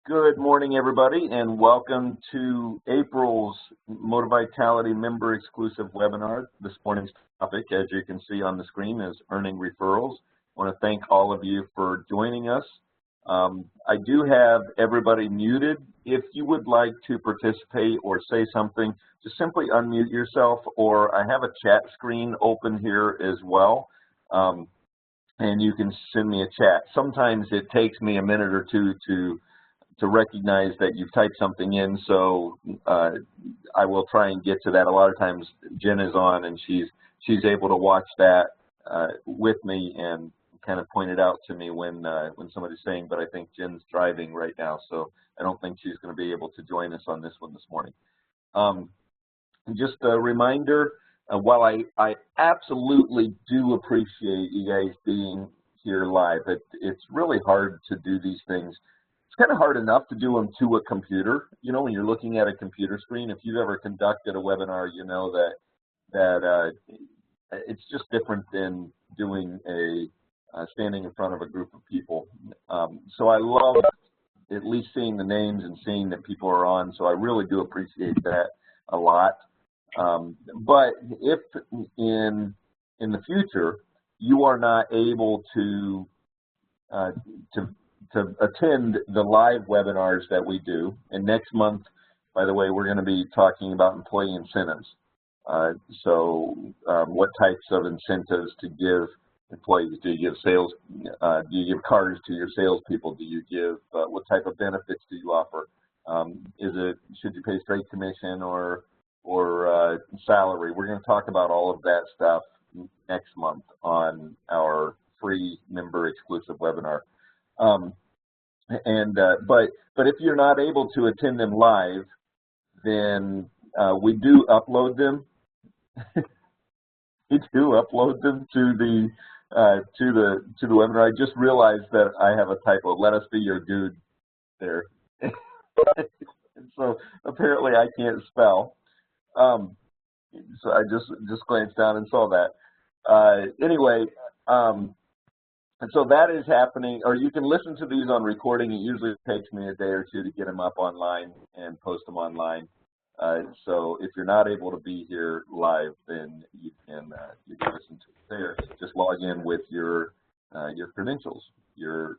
Good morning, everybody, and welcome to April's Moti-Vitality member exclusive webinar. This morning's topic, as you can see on the screen, is earning referrals. I want to thank all of you for joining us. I do have everybody muted. If you would like to participate or say something, just simply unmute yourself, or I have a chat screen open here as well. And you can send me a chat. Sometimes it takes me a minute or two to recognize that you've typed something in, so I will try and get to that. A lot of times Jen is on and she's able to watch that with me and kind of point it out to me when somebody's saying, but I think Jen's driving right now, so I don't think she's going to be able to join us on this one this morning. Just a reminder, while I absolutely do appreciate you guys being here live, it's really hard to do these things. It's kind of hard enough to do them to a computer. You know, when you're looking at a computer screen, if you've ever conducted a webinar, you know that it's just different than doing standing in front of a group of people. So I love at least seeing the names and seeing that people are on, so I really do appreciate that a lot. But if in the future you are not able to attend the live webinars that we do, and next month, by the way, we're going to be talking about employee incentives. What types of incentives to give employees? Do you give sales? Do you give cars to your salespeople? Do you give what type of benefits do you offer? Should you pay straight commission or salary? We're going to talk about all of that stuff next month on our free member exclusive webinar. But if you're not able to attend them live, then we do upload them. We do upload them to the webinar. I just realized that I have a typo. Let us be your dude there. So apparently I can't spell. So I just glanced down and saw that. Anyway. And so that is happening, or you can listen to these on recording. It usually takes me a day or two to get them up online and post them online. So if you're not able to be here live, then you can listen to it there. Just log in with your credentials, your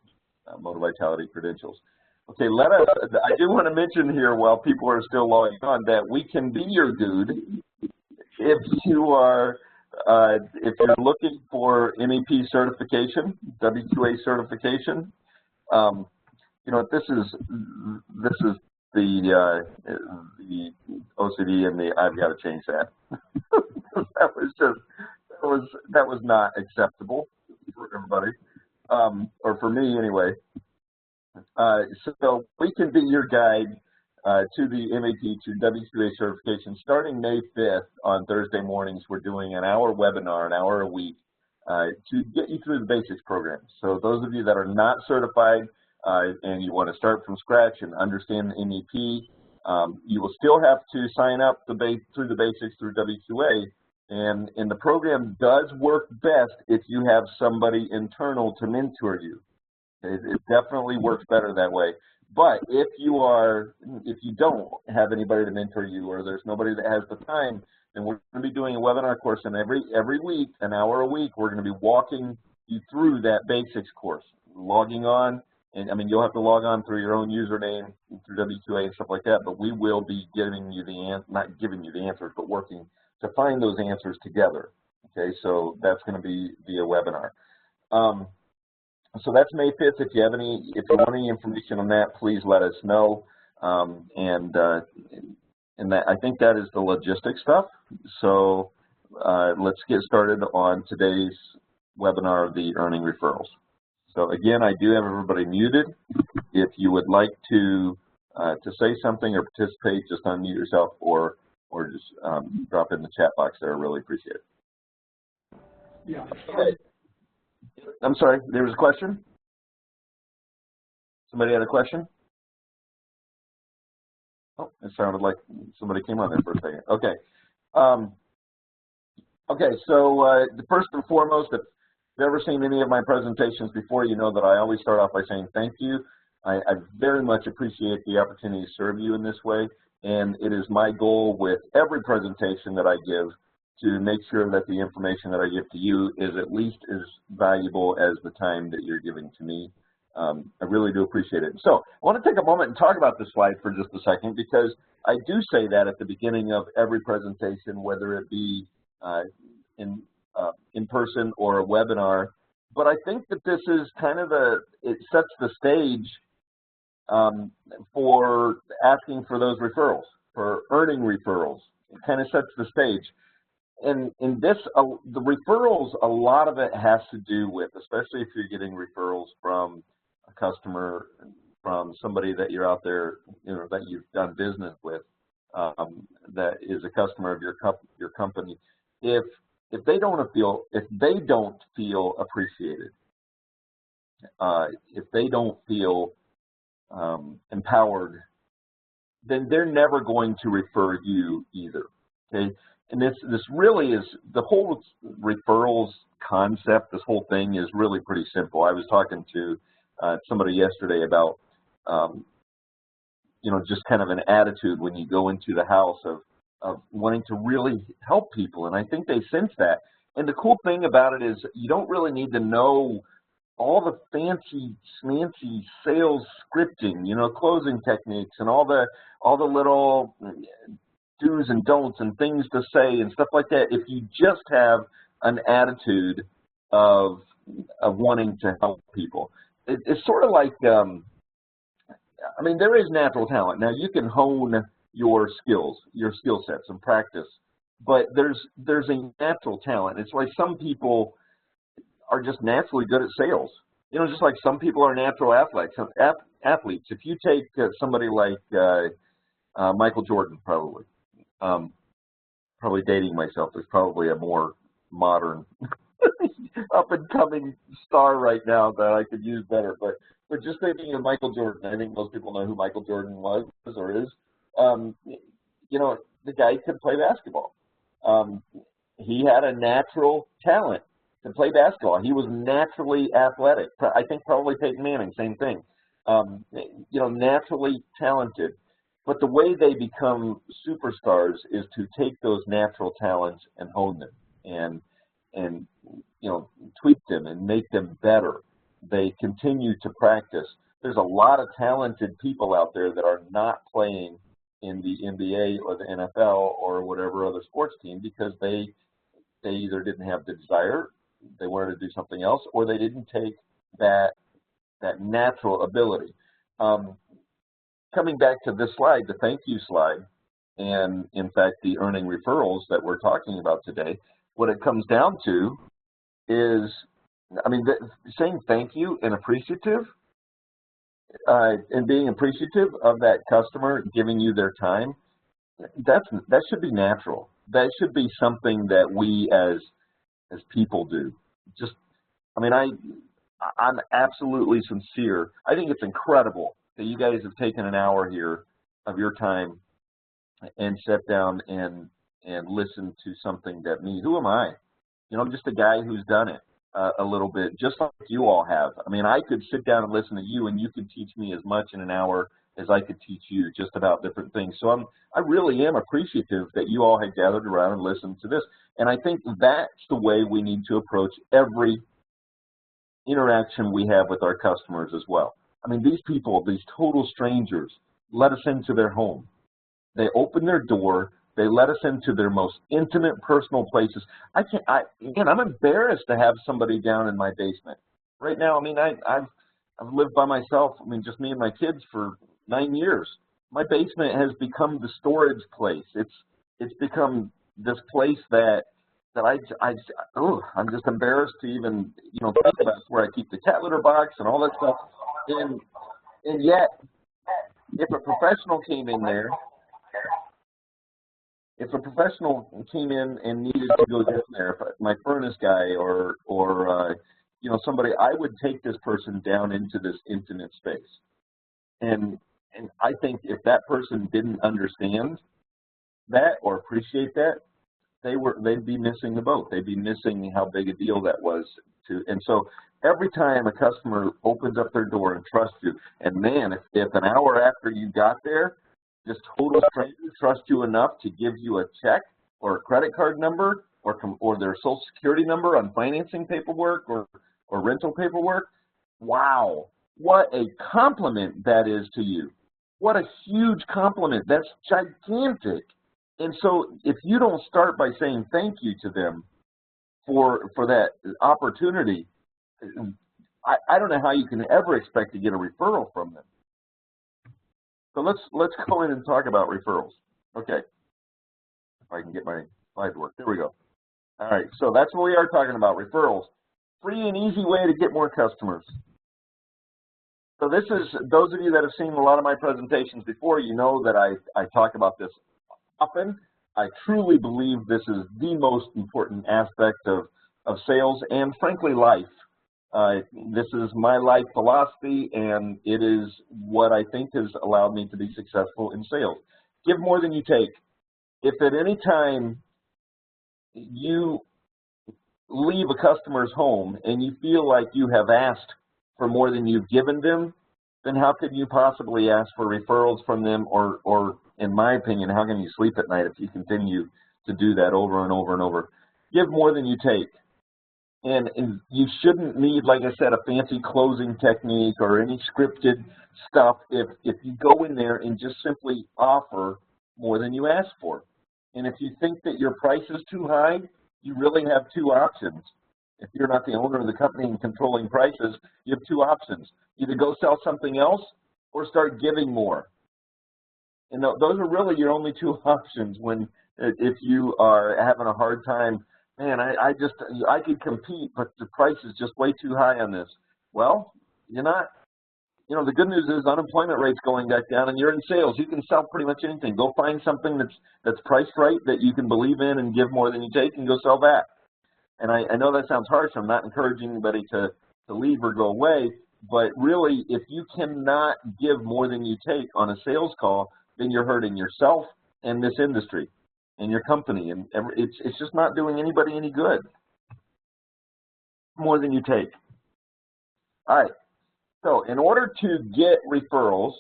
Moti-Vitality credentials. Okay, I do want to mention here while people are still logging on that we can be your dude if you're looking for MEP certification, WQA certification. You know, this is the OCD and I've got to change that. that was not acceptable for everybody, or for me anyway. So we can be your guide to the MEP to WQA certification. Starting May 5th on Thursday mornings, we're doing an hour webinar, an hour a week, to get you through the basics program. So those of you that are not certified and you want to start from scratch and understand the MEP, you will still have to sign up through the basics through WQA. And the program does work best if you have somebody internal to mentor you. It definitely works better that way. But if you don't have anybody to mentor you, or there's nobody that has the time, then we're going to be doing a webinar course, and every week, an hour a week, we're going to be walking you through that basics course, logging on, and I mean you'll have to log on through your own username through WQA and stuff like that. But we will be giving you not giving you the answers, but working to find those answers together. Okay, so that's going to be via webinar. So that's May 5th. If you want any information on that, please let us know. And that, I think that is the logistics stuff. So let's get started on today's webinar of the earning referrals. So again, I do have everybody muted. If you would like to say something or participate, just unmute yourself or just drop in the chat box there. I really appreciate it. Yeah. Okay. I'm sorry, there was a question? Somebody had a question? Oh, it sounded like somebody came on there for a second. Okay. Okay, so first and foremost, if you've ever seen any of my presentations before, you know that I always start off by saying thank you. I very much appreciate the opportunity to serve you in this way, and it is my goal with every presentation that I give to make sure that the information that I give to you is at least as valuable as the time that you're giving to me. I really do appreciate it. So I want to take a moment and talk about this slide for just a second, because I do say that at the beginning of every presentation, whether it be in person or a webinar. But I think that this is kind of it sets the stage for asking for those referrals, for earning referrals. It kind of sets the stage. And in this, the referrals, a lot of it has to do with, especially if you're getting referrals from a customer, from somebody that you're out there, that you've done business with, that is a customer of your company. If they don't feel appreciated, if they don't feel empowered, then they're never going to refer you either. Okay. And this really is, the whole referrals concept, this whole thing is really pretty simple. I was talking to somebody yesterday about, just kind of an attitude when you go into the house of wanting to really help people. And I think they sense that. And the cool thing about it is you don't really need to know all the fancy, smancy sales scripting, closing techniques and all the little do's and don'ts and things to say and stuff like that. If you just have an attitude of wanting to help people, it's sort of like, there is natural talent. Now you can hone your skills, your skill sets and practice, but there's a natural talent. It's like some people are just naturally good at sales. Just like some people are natural athletes. If you take somebody like Michael Jordan, probably dating myself, there's probably a more modern up-and-coming star right now that I could use better. But just thinking of Michael Jordan, I think most people know who Michael Jordan was or is. The guy could play basketball. He had a natural talent to play basketball. He was naturally athletic. I think probably Peyton Manning, same thing. Naturally talented. But the way they become superstars is to take those natural talents and hone them and tweak them and make them better. They continue to practice. There's a lot of talented people out there that are not playing in the NBA or the NFL or whatever other sports team because they either didn't have the desire, they wanted to do something else, or they didn't take that natural ability. Coming back to this slide, the thank you slide, and in fact the earning referrals that we're talking about today, what it comes down to is, saying thank you and appreciative, and being appreciative of that customer giving you their time, that should be natural. That should be something that we as people do. I'm absolutely sincere. I think it's incredible that you guys have taken an hour here of your time and sat down and listened to something that who am I? I'm just a guy who's done it a little bit, just like you all have. I could sit down and listen to you, and you could teach me as much in an hour as I could teach you just about different things. So I really am appreciative that you all had gathered around and listened to this. And I think that's the way we need to approach every interaction we have with our customers as well. These people, these total strangers, let us into their home. They open their door. They let us into their most intimate, personal places. I'm embarrassed to have somebody down in my basement. Right now, I've lived by myself, just me and my kids for 9 years. My basement has become the storage place. It's become this place that I'm just embarrassed to even, think about where I keep the cat litter box and all that stuff. And yet, if a professional came in there, and needed to go down there, my furnace guy or somebody, I would take this person down into this intimate space. And I think if that person didn't understand that or appreciate that, they'd be missing the boat. They'd be missing how big a deal that was. And so Every time a customer opens up their door and trusts you, and man, if an hour after you got there, this total stranger trusts you enough to give you a check or a credit card number or their social security number on financing paperwork or rental paperwork, wow, what a compliment that is to you. What a huge compliment. That's gigantic. And so if you don't start by saying thank you to them for that opportunity, I don't know how you can ever expect to get a referral from them. So let's go in and talk about referrals. Okay, if I can get my slide to work. There we go. All right, so that's what we are talking about, referrals. Free and easy way to get more customers. So this is, those of you that have seen a lot of my presentations before, you know that I talk about this often. I truly believe this is the most important aspect of sales and frankly life. This is my life philosophy, and it is what I think has allowed me to be successful in sales. Give more than you take. If at any time you leave a customer's home and you feel like you have asked for more than you've given them, then how could you possibly ask for referrals from them, or in my opinion, how can you sleep at night if you continue to do that over and over and over? Give more than you take. And you shouldn't need, like I said, a fancy closing technique or any scripted stuff if you go in there and just simply offer more than you ask for. And if you think that your price is too high, you really have two options. If you're not the owner of the company and controlling prices, you have two options. Either go sell something else or start giving more. And those are really your only two options if you are having a hard time. Man, I could compete, but the price is just way too high on this. Well, you're not. You know, the good news is unemployment rate's going back down, and you're in sales. You can sell pretty much anything. Go find something that's priced right, that you can believe in and give more than you take, and go sell that. And I know that sounds harsh. I'm not encouraging anybody to leave or go away, but really, if you cannot give more than you take on a sales call, then you're hurting yourself and this industry and your company, and it's just not doing anybody any good. More than you take. All right, so in order to get referrals,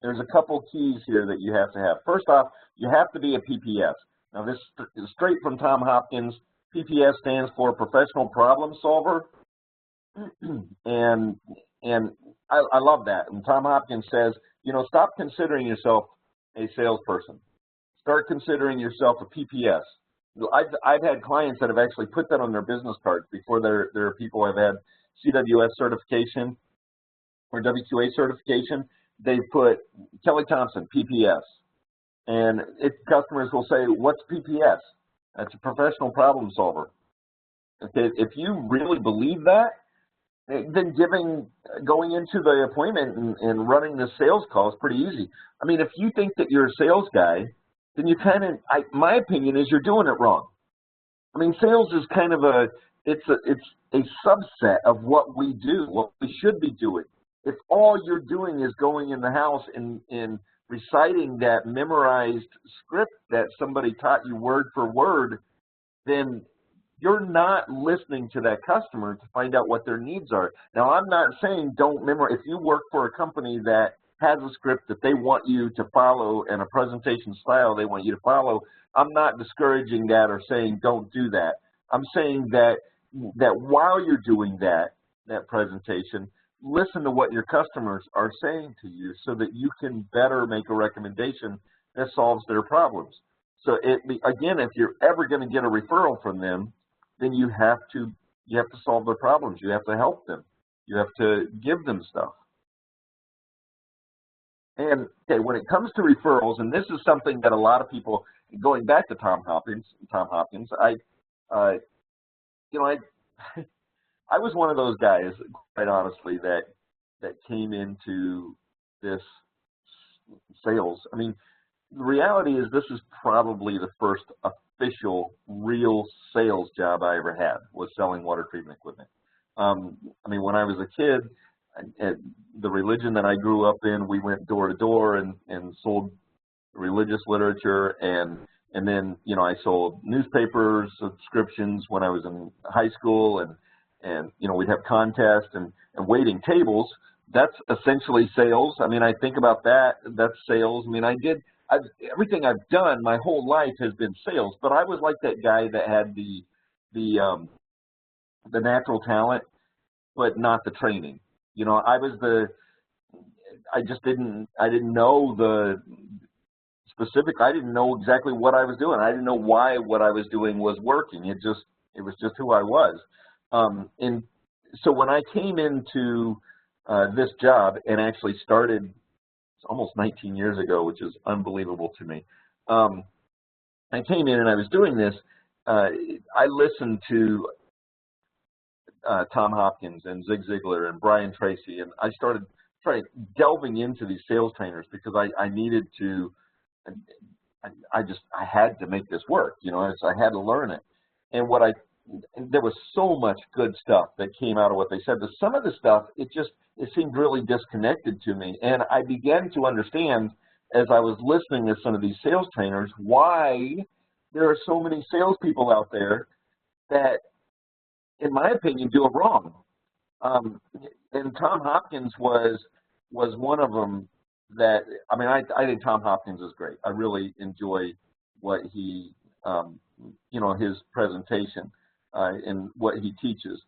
there's a couple keys here that you have to have. First off, you have to be a PPS. Now this is straight from Tom Hopkins. PPS stands for Professional Problem Solver, and I love that. And Tom Hopkins says, you know, stop considering yourself a salesperson. Start considering yourself a PPS. I've had clients that have actually put that on their business cards before. There are people who have had CWS certification or WQA certification. They put Kelly Thompson, PPS. And customers will say, what's PPS? That's a professional problem solver. Okay, if you really believe that, then going into the appointment and running the sales call is pretty easy. I mean, if you think that you're a sales guy, then you kind of, my opinion is you're doing it wrong. I mean, sales is kind of it's a subset of what we do, what we should be doing. If all you're doing is going in the house and reciting that memorized script that somebody taught you word for word, then you're not listening to that customer to find out what their needs are. Now, I'm not saying don't memorize. If you work for a company that has a script that they want you to follow and a presentation style they want you to follow, I'm not discouraging that or saying don't do that. I'm saying that while you're doing that presentation, listen to what your customers are saying to you so that you can better make a recommendation that solves their problems. So again, if you're ever going to get a referral from them, then you have to solve their problems. You have to help them. You have to give them stuff. And okay, when it comes to referrals, and this is something that a lot of people, going back to Tom Hopkins, I was one of those guys, quite honestly, that came into this sales. I mean, the reality is this is probably the first official real sales job I ever had, was selling water treatment equipment. I mean, when I was a kid, the religion that I grew up in, we went door to door and sold religious literature, and then, you know, I sold newspaper subscriptions when I was in high school, and we'd have contests and waiting tables. That's essentially sales. I mean, I think about that. That's sales. I mean, everything I've done my whole life has been sales, but I was like that guy that had the natural talent, but not the training. I didn't know the specific. I didn't know exactly what I was doing. I didn't know why what I was doing was working. It was just who I was. And so when I came into this job and actually started almost 19 years ago, which is unbelievable to me, I came in and I was doing this. I listened to Tom Hopkins and Zig Ziglar and Brian Tracy, and I started delving into these sales trainers because I needed to. I had to make this work, so I had to learn it. And there was so much good stuff that came out of what they said, but some of the stuff, it seemed really disconnected to me. And I began to understand as I was listening to some of these sales trainers why there are so many salespeople out there that, in my opinion, do it wrong. And Tom Hopkins was one of them. That, I mean, I think Tom Hopkins is great. I really enjoy what he, his presentation and what he teaches.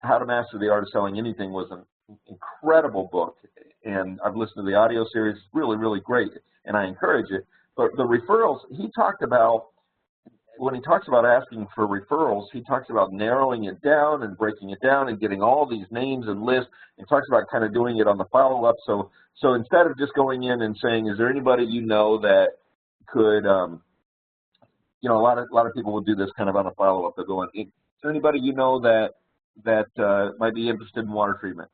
How to Master the Art of Selling Anything was an incredible book, and I've listened to the audio series. It's really, really great, and I encourage it. But the referrals, he talked about, when he talks about asking for referrals, he talks about narrowing it down and breaking it down and getting all these names and lists. He talks about kind of doing it on the follow-up. So instead of just going in and saying, is there anybody that could, a lot of people will do this kind of on a follow-up. They'll go in, is there anybody that might be interested in water treatment?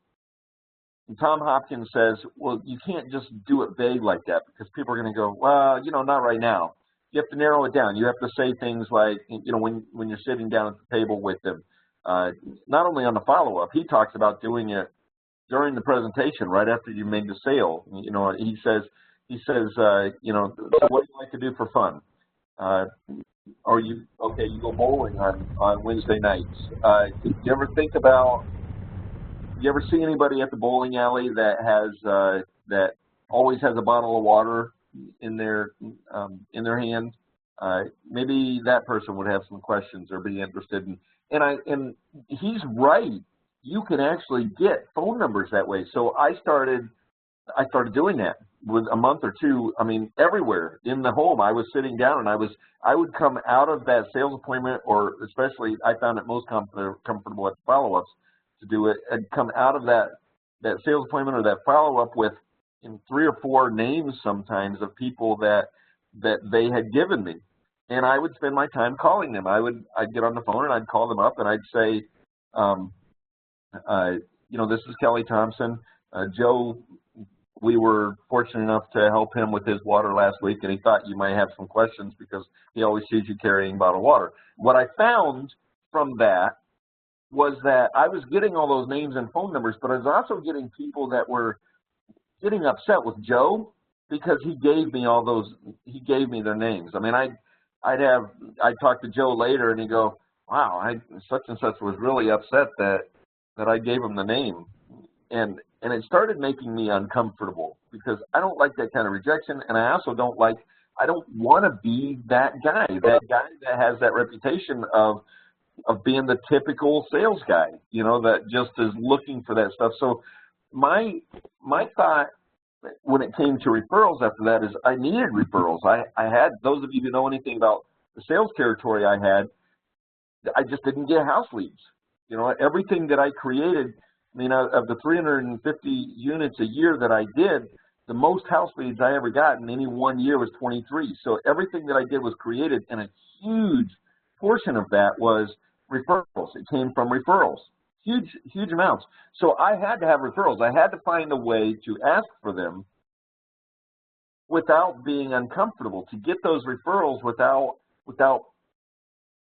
And Tom Hopkins says, well, you can't just do it vague like that because people are going to go, well, not right now. You have to narrow it down. You have to say things like, when you're sitting down at the table with them, not only on the follow-up, he talks about doing it during the presentation, right after you made the sale. He says, so what do you like to do for fun? You go bowling on Wednesday nights. Do you ever think about, you ever see anybody at the bowling alley that has, that always has a bottle of water in their hand? Maybe that person would have some questions or be interested in. And he's right. You can actually get phone numbers that way. So I started doing that with a month or two. I mean, everywhere in the home, I was sitting down and I would come out of that sales appointment, or especially I found it most comfortable at follow-ups to do it. I'd come out of that sales appointment or that follow-up with 3 or 4 names sometimes of people that they had given me, and I would spend my time calling them. I'd get on the phone and I'd call them up and I'd say, this is Kelly Thompson. Joe, we were fortunate enough to help him with his water last week, and he thought you might have some questions because he always sees you carrying bottled water. What I found from that was that I was getting all those names and phone numbers, but I was also getting people that were getting upset with Joe because he gave me their names. I mean, I'd talk to Joe later and he'd go, wow, such and such was really upset that I gave him the name. And it started making me uncomfortable because I don't like that kind of rejection, and I also don't want to be that guy that has that reputation of being the typical sales guy, that just is looking for that stuff. So my thought when it came to referrals after that is I needed referrals. I had, those of you who know anything about the sales territory I had, I just didn't get house leads. Everything that I created, I mean, of the 350 units a year that I did, the most house leads I ever got in any one year was 23. So everything that I did was created, and a huge portion of that was referrals. It came from referrals, huge amounts. So I had to have referrals. I had to find a way to ask for them without being uncomfortable, to get those referrals without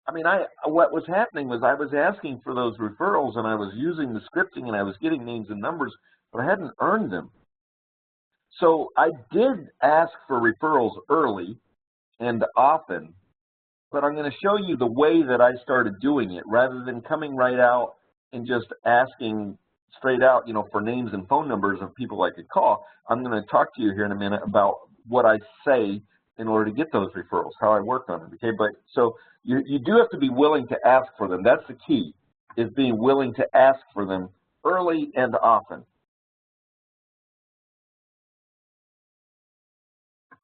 I mean, what was happening was I was asking for those referrals and I was using the scripting and I was getting names and numbers, but I hadn't earned them. So I did ask for referrals early and often, but I'm going to show you the way that I started doing it rather than coming right out and just asking straight out, for names and phone numbers of people I could call. I'm going to talk to you here in a minute about what I say in order to get those referrals, how I work on it, okay? But so you do have to be willing to ask for them. That's the key, is being willing to ask for them early and often.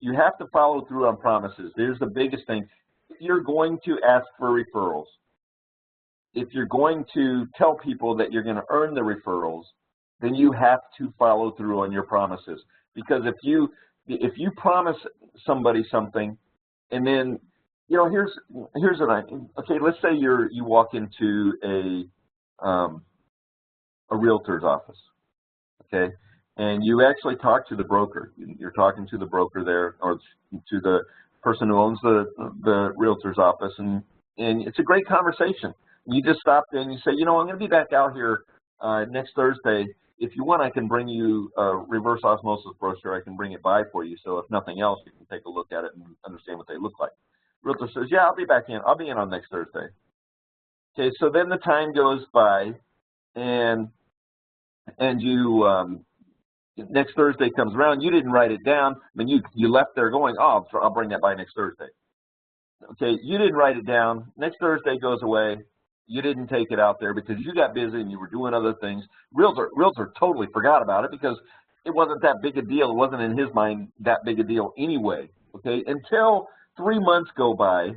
You have to follow through on promises. Here's the biggest thing. If you're going to ask for referrals, if you're going to tell people that you're going to earn the referrals, then you have to follow through on your promises. Because if you promise somebody something, and then here's an idea. Okay, let's say you walk into a realtor's office, okay, and you actually talk to the broker. You're talking to the broker there, or to the person who owns the realtor's office, and it's a great conversation. You just stop there and you say, I'm going to be back out here next Thursday. If you want, I can bring you a reverse osmosis brochure. I can bring it by for you. So if nothing else, you can take a look at it and understand what they look like. Realtor says, yeah, I'll be back in. I'll be in on next Thursday. Okay, so then the time goes by, and you next Thursday comes around. You didn't write it down. I mean, you left there going, oh, I'll bring that by next Thursday. Okay, you didn't write it down. Next Thursday goes away. You didn't take it out there because you got busy and you were doing other things. Realtor totally forgot about it because it wasn't that big a deal. It wasn't in his mind that big a deal anyway, okay? Until 3 months go by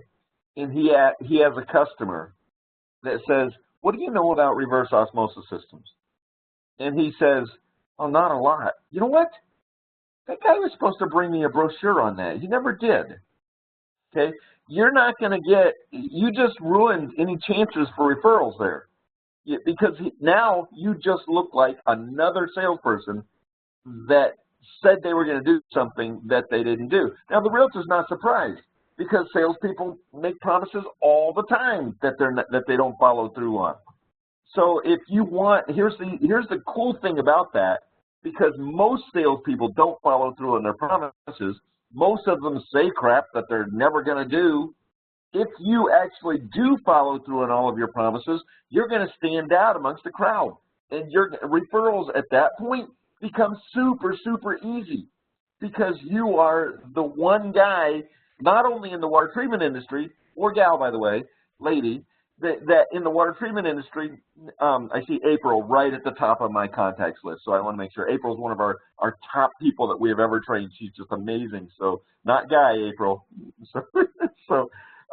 and he has a customer that says, what do you know about reverse osmosis systems? And he says, oh, not a lot. You know what? That guy was supposed to bring me a brochure on that. He never did, okay? You're not going to get, you just ruined any chances for referrals there, because now you just look like another salesperson that said they were going to do something that they didn't do. Now the realtor's not surprised because salespeople make promises all the time that they don't follow through on. So if you want, here's the cool thing about that, because most salespeople don't follow through on their promises. Most of them say crap that they're never going to do. If you actually do follow through on all of your promises, you're going to stand out amongst the crowd. And your referrals at that point become super, super easy because you are the one guy, not only in the water treatment industry, or gal, by the way, lady, that in the water treatment industry, I see April right at the top of my contacts list. So I want to make sure. April is one of our top people that we have ever trained. She's just amazing. So not Guy, April.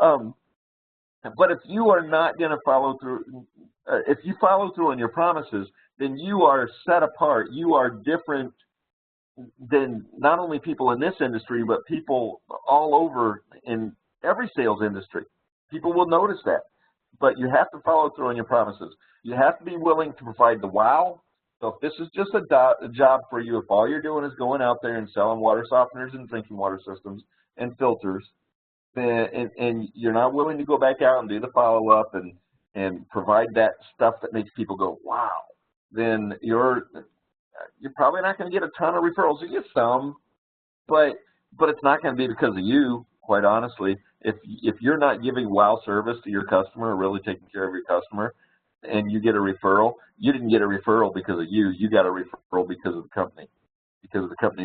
But if you are not going to follow through, if you follow through on your promises, then you are set apart. You are different than not only people in this industry, but people all over in every sales industry. People will notice that. But you have to follow through on your promises. You have to be willing to provide the wow. So if this is just a job for you, if all you're doing is going out there and selling water softeners and drinking water systems and filters, and you're not willing to go back out and do the follow-up and provide that stuff that makes people go, wow, then you're probably not going to get a ton of referrals. You get some, but it's not going to be because of you, quite honestly. If you're not giving wow service to your customer or really taking care of your customer and you get a referral, you didn't get a referral because of you. You got a referral because of the company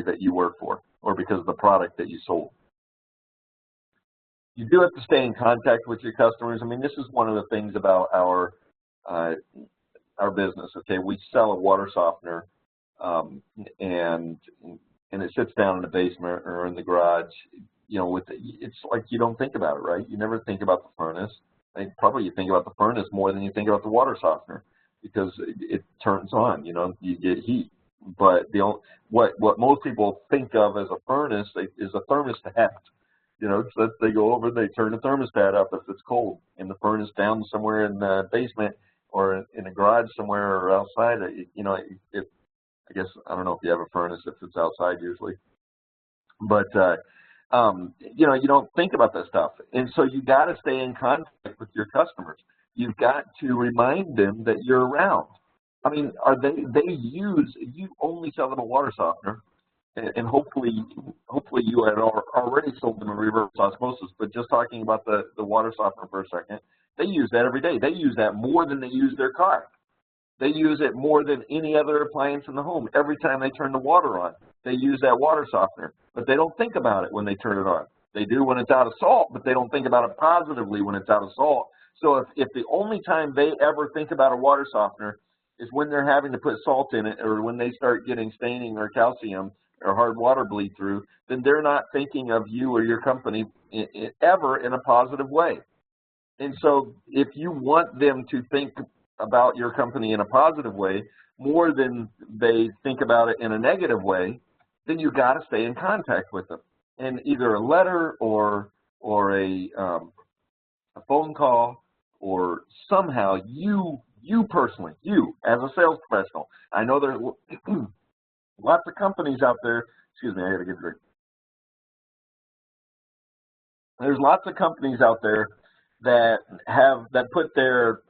that you work for, or because of the product that you sold. You do have to stay in contact with your customers. I mean, this is one of the things about our business. Okay, we sell a water softener, and it sits down in the basement or in the garage. It's like you don't think about it, right? You never think about the furnace. Probably you think about the furnace more than you think about the water softener because it turns on. You get heat. But what most people think of as a furnace is a thermostat. So they go over, they turn the thermostat up if it's cold, and the furnace down somewhere in the basement or in a garage somewhere or outside. I guess I don't know if you have a furnace if it's outside usually, but you don't think about that stuff, and so you got to stay in contact with your customers. You've got to remind them that you're around. I mean, you only sell them a water softener. And hopefully you had already sold them a reverse osmosis, but just talking about the water softener for a second, they use that every day. They use that more than they use their car. They use it more than any other appliance in the home. Every time they turn the water on, they use that water softener, but they don't think about it when they turn it on. They do when it's out of salt, but they don't think about it positively when it's out of salt. So if the only time they ever think about a water softener is when they're having to put salt in it, or when they start getting staining or calcium or hard water bleed through, then they're not thinking of you or your company ever in a positive way. And so if you want them to think about your company in a positive way more than they think about it in a negative way, then you got to stay in contact with them. And either a letter or a phone call, or somehow you personally, you as a sales professional. I know there's lots of companies out there. Excuse me, I got to get a drink. There's lots of companies out there that put their,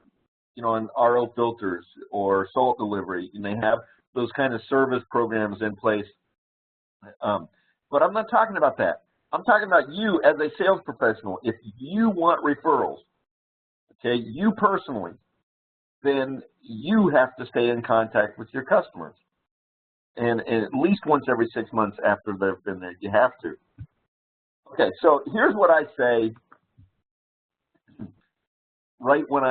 in RO filters or salt delivery, and they have those kind of service programs in place. But I'm not talking about that. I'm talking about you as a sales professional. If you want referrals, okay, you personally, then you have to stay in contact with your customers. And at least once every 6 months after they've been there, you have to. Okay, so here's what I say right when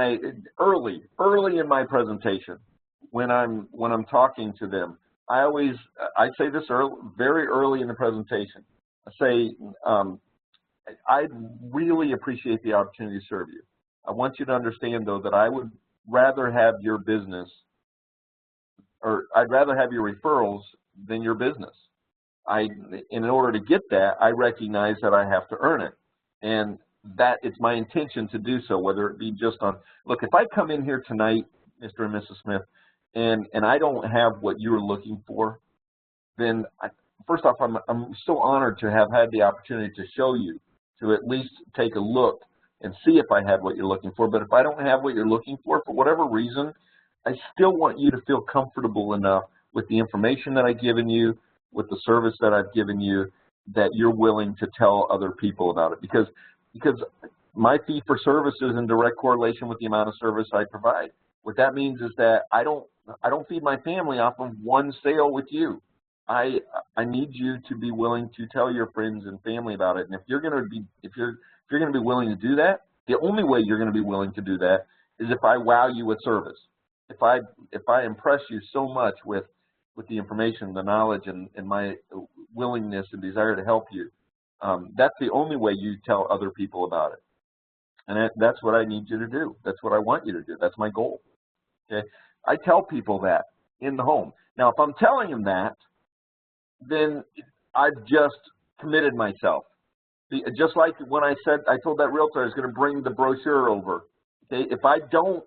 early in my presentation, when I'm talking to them. I say this very early in the presentation. I say, I really appreciate the opportunity to serve you. I want you to understand, though, that I would rather have your business, or I'd rather have your referrals than your business. In order to get that, I recognize that I have to earn it. And that it's my intention to do so, whether it be just on, look, if I come in here tonight, Mr. and Mrs. Smith, and I don't have what you're looking for, then first off, I'm so honored to have had the opportunity to show you, to at least take a look and see if I had what you're looking for. But if I don't have what you're looking for whatever reason, I still want you to feel comfortable enough with the information that I've given you, with the service that I've given you, that you're willing to tell other people about it. Because my fee for service is in direct correlation with the amount of service I provide. What that means is that I don't feed my family off of one sale with you. I need you to be willing to tell your friends and family about it. And if you're going to be willing to do that, the only way you're going to be willing to do that is if I wow you with service. If I impress you so much with the information, the knowledge, and my willingness and desire to help you, that's the only way you tell other people about it. And that's what I need you to do. That's what I want you to do. That's my goal. Okay? I tell people that in the home. Now, if I'm telling them that, then I've just committed myself. Just like when I told that realtor I was going to bring the brochure over. Okay? If I don't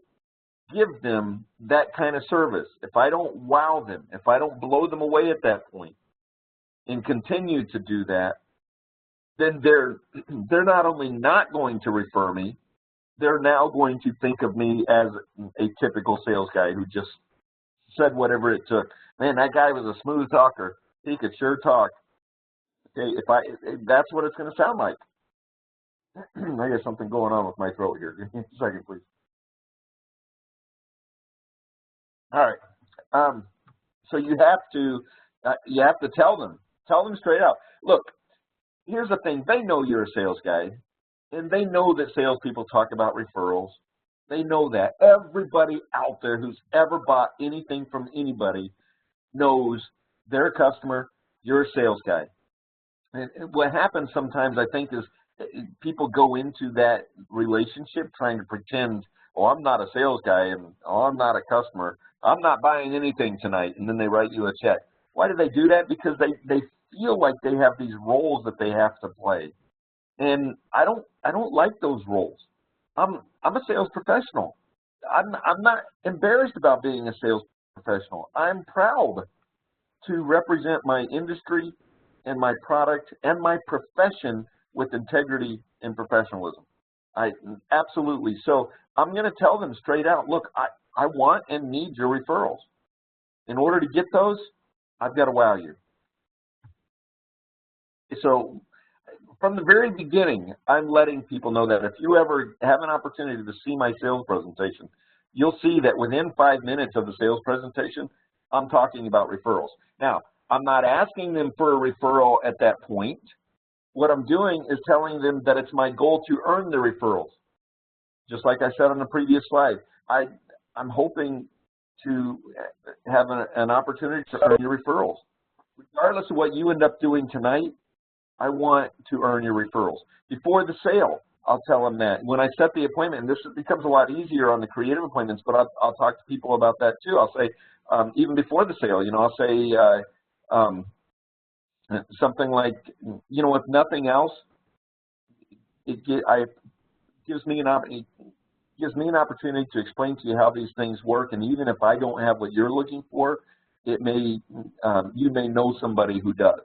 give them that kind of service, if I don't wow them, if I don't blow them away at that point and continue to do that, then they're not only not going to refer me, they're now going to think of me as a typical sales guy who just said whatever it took. Man, that guy was a smooth talker. He could sure talk. Okay, that's what it's going to sound like. I got something going on with my throat here. Give me a second, please. All right. So you have to tell them straight out. Look, here's the thing. They know you're a sales guy, and they know that salespeople talk about referrals. They know that. Everybody out there who's ever bought anything from anybody knows they're a customer, you're a sales guy. And what happens sometimes, I think, is people go into that relationship trying to pretend, oh, I'm not a sales guy, and oh, I'm not a customer. I'm not buying anything tonight, and then they write you a check. Why do they do that? Because they feel like they have these roles that they have to play. And I don't like those roles. I'm a sales professional. I'm not embarrassed about being a sales professional. I'm proud to represent my industry and my product and my profession with integrity and professionalism. Absolutely. So I'm going to tell them straight out, look, I want and need your referrals. In order to get those, I've got to wow you. So from the very beginning, I'm letting people know that if you ever have an opportunity to see my sales presentation, you'll see that within 5 minutes of the sales presentation, I'm talking about referrals. Now, I'm not asking them for a referral at that point. What I'm doing is telling them that it's my goal to earn the referrals. Just like I said on the previous slide, I'm hoping to have an opportunity to earn your referrals. Regardless of what you end up doing tonight, I want to earn your referrals. Before the sale, I'll tell them that. When I set the appointment, and this becomes a lot easier on the creative appointments, but I'll talk to people about that too. I'll say, even before the sale, I'll say something like, if nothing else, it gives me an opportunity to explain to you how these things work, and even if I don't have what you're looking for, you may know somebody who does,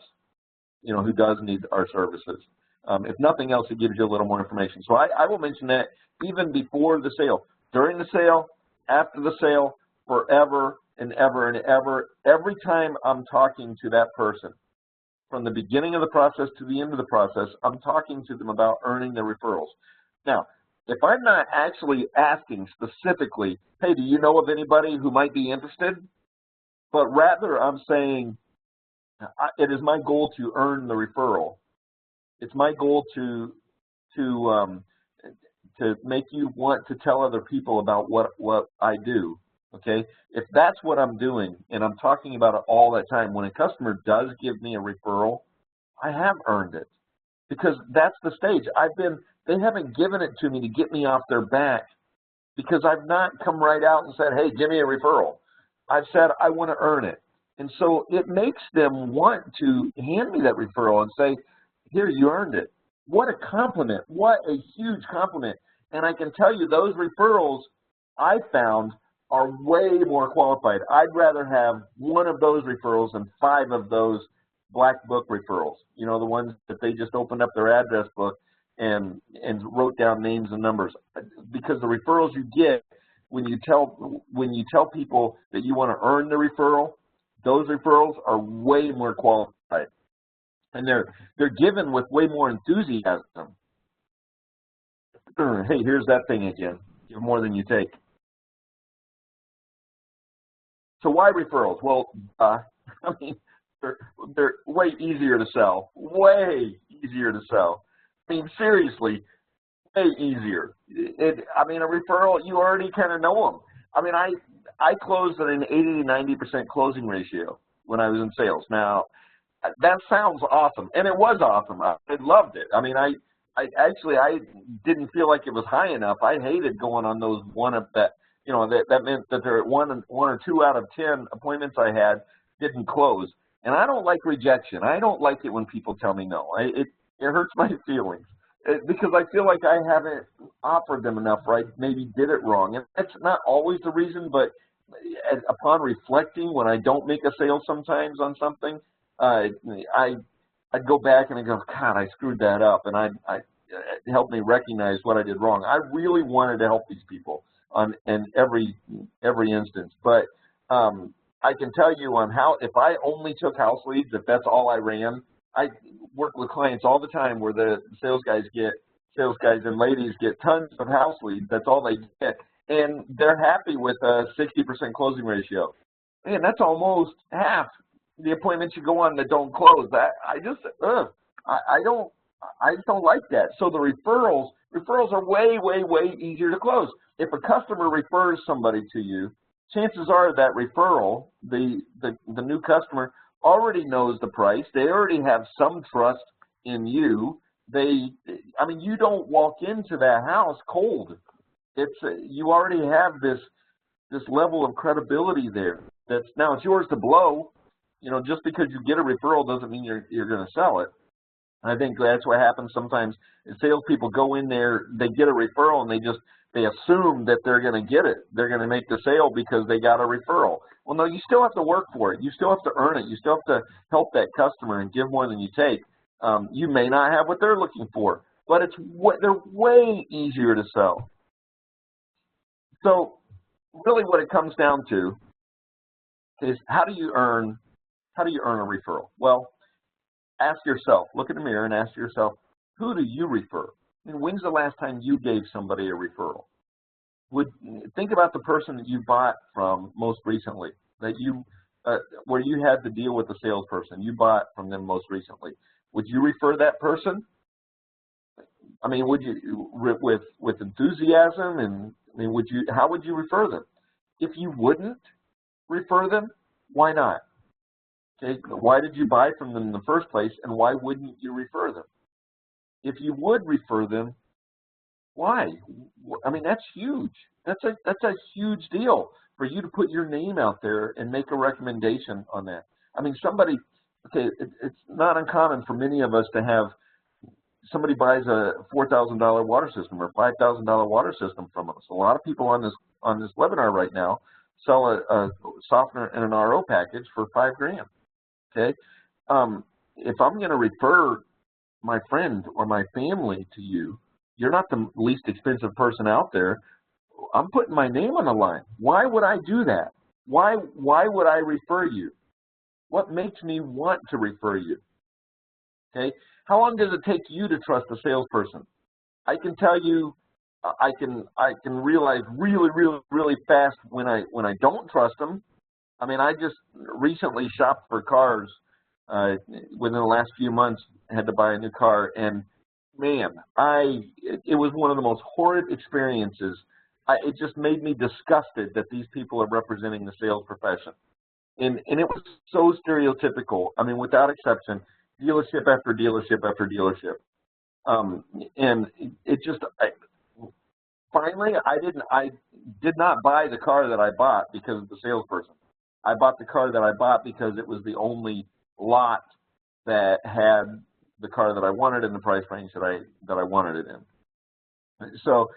who does need our services. If nothing else, it gives you a little more information. So I will mention that even before the sale, during the sale, after the sale, forever and ever and ever. Every time I'm talking to that person, from the beginning of the process to the end of the process, I'm talking to them about earning their referrals. Now, if I'm not actually asking specifically, hey, do you know of anybody who might be interested? But rather I'm saying, it is my goal to earn the referral. It's my goal to make you want to tell other people about what I do. Okay, if that's what I'm doing, and I'm talking about it all the time, when a customer does give me a referral, I have earned it, because that's the stage. They haven't given it to me to get me off their back, because I've not come right out and said, hey, give me a referral. I've said I want to earn it. And so it makes them want to hand me that referral and say, here, you earned it. What a compliment. What a huge compliment. And I can tell you those referrals I found are way more qualified. I'd rather have one of those referrals than 5 of those black book referrals. The ones that they just opened up their address book and wrote down names and numbers. Because the referrals you get when you tell people that you want to earn the referral, those referrals are way more qualified. And they're given with way more enthusiasm. Hey, here's that thing again. Give more than you take. So why referrals? Well, they're way easier to sell. Way easier to sell. Seriously, way easier. A referral, you already kind of know them. I closed at an 80 to 90% closing ratio when I was in sales. Now, that sounds awesome, and it was awesome. I loved it. I didn't feel like it was high enough. I hated going on those that meant that there one or 2 out of 10 appointments I had didn't close. And I don't like rejection. I don't like it when people tell me no. It hurts my feelings because I feel like I haven't offered them enough, or I maybe did it wrong. And that's not always the reason, but upon reflecting, when I don't make a sale sometimes on something, I'd go back and I go, God, I screwed that up, and it helped me recognize what I did wrong. I really wanted to help these people in every instance, but I can tell you on how, if I only took house leads, if that's all I ran, I work with clients all the time where the sales guys and ladies get tons of house leads. That's all they get, and they're happy with a 60% closing ratio. Man, that's almost half the appointments you go on that don't close. I just don't like that. So the referrals are way easier to close. If a customer refers somebody to you, chances are that referral, the new customer already knows the price. They already have some trust in you. You don't walk into that house cold. You already have this level of credibility there. Now it's yours to blow. Just because you get a referral doesn't mean you're going to sell it. I think that's what happens sometimes. Salespeople go in there, they get a referral, and they assume that they're going to get it. They're going to make the sale because they got a referral. Well, no, you still have to work for it. You still have to earn it. You still have to help that customer and give more than you take. You may not have what they're looking for, but they're way easier to sell. So really what it comes down to is how do you earn a referral? Well, ask yourself, look in the mirror and ask yourself, who do you refer? When's the last time you gave somebody a referral? think about the person that you bought from most recently, that you where you had to deal with the salesperson. You bought from them most recently. Would you refer that person? I mean, would you with enthusiasm? And I mean, how would you refer them? If you wouldn't refer them, why not? Okay, why did you buy from them in the first place, and why wouldn't you refer them? If you would refer them, why? I mean, that's huge. That's a huge deal for you to put your name out there and make a recommendation on that. I mean, okay, it's not uncommon for many of us to have somebody buys a $4,000 water system or $5,000 water system from us. A lot of people on this webinar right now sell a softener and an RO package for $5,000. Okay, if I'm going to refer my friend or my family to you, you're not the least expensive person out there. I'm putting my name on the line. Why would I do that? Why would I refer you? What makes me want to refer you? Okay, how long does it take you to trust a salesperson? I can tell you, I can realize really fast when I don't trust them. I mean, I just recently shopped for cars within the last few months. Had to buy a new car, and man, it was one of the most horrid experiences. It just made me disgusted that these people are representing the sales profession, and it was so stereotypical. I mean, without exception, dealership after dealership after dealership, and it just finally I did not buy the car that I bought because of the salesperson. I bought the car that I bought because it was the only lot that had the car that I wanted in the price range that I wanted it in. So,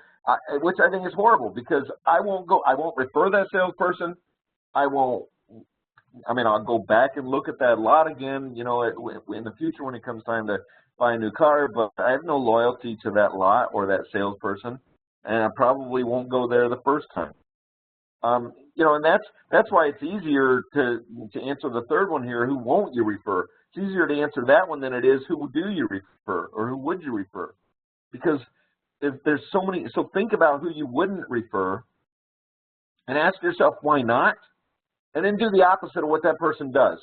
which I think is horrible, because I won't refer that salesperson. I'll go back and look at that lot again, you know, in the future when it comes time to buy a new car, but I have no loyalty to that lot or that salesperson, and I probably won't go there the first time. You know, and that's why it's easier to answer the third one here, who won't you refer? It's easier to answer that one than it is who do you refer or who would you refer? Because if there's so many, so think about who you wouldn't refer and ask yourself why not, and then do the opposite of what that person does.